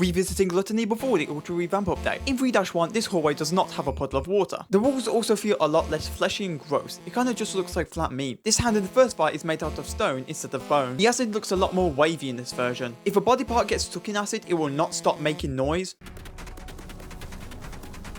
Revisiting Gluttony before the Ultra Revamp update. In 3-1, this hallway does not have a puddle of water. The walls also feel a lot less fleshy and gross. It kinda just looks like flat meat. This hand in the first fight is made out of stone instead of bone. The acid looks a lot more wavy in this version. If a body part gets stuck in acid, it will not stop making noise.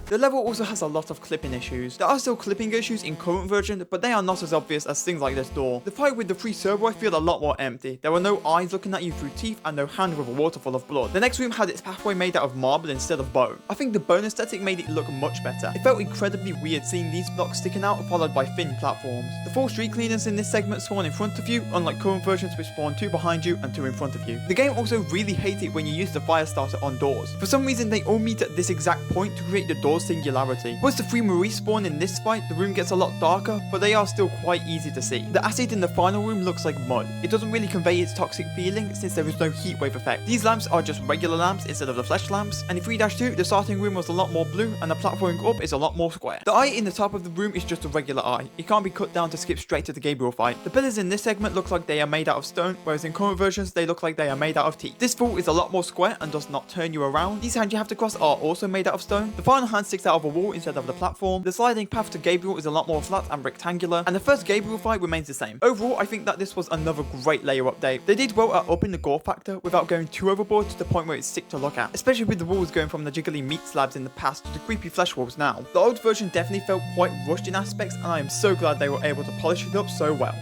The level also has a lot of clipping issues. There are still clipping issues in current version, but they are not as obvious as things like this door. The fight with the 3 Cerboi feel a lot more empty. There were no eyes looking at you through teeth and no hand with a waterfall of blood. The next room had its pathway made out of marble instead of bone. I think the bone aesthetic made it look much better. It felt incredibly weird seeing these blocks sticking out followed by thin platforms. The 4 street cleaners in this segment spawn in front of you, unlike current versions which spawn 2 behind you and 2 in front of you. The game also really hates it when you use the fire starter on doors. For some reason they all meet at this exact point to create the door's singularity. Once the 3 Marie spawn in this fight, the room gets a lot darker, but they are still quite easy to see. The acid in the final room looks like mud. It doesn't really convey its toxic feeling since there is no heat wave effect. These lamps are just regular lamps instead of the flesh lamps, and in 3-2, the starting room was a lot more blue and the platforming up is a lot more square. The eye in the top of the room is just a regular eye. It can't be cut down to skip straight to the Gabriel fight. The pillars in this segment look like they are made out of stone, whereas in current versions they look like they are made out of teeth. This vault is a lot more square and does not turn you around. These hands you have to cross are also made out of stone. The final hand sticks out of a wall instead of the platform. The sliding path to Gabriel is a lot more flat and rectangular, and the first Gabriel fight remains the same. Overall, I think that this was another great layer update. They did well at upping the gore factor without going too overboard to the point where it's sick to look at, especially with the walls going from the jiggly meat slabs in the past to the creepy flesh walls now. The old version definitely felt quite rushed in aspects, and I am so glad they were able to polish it up so well.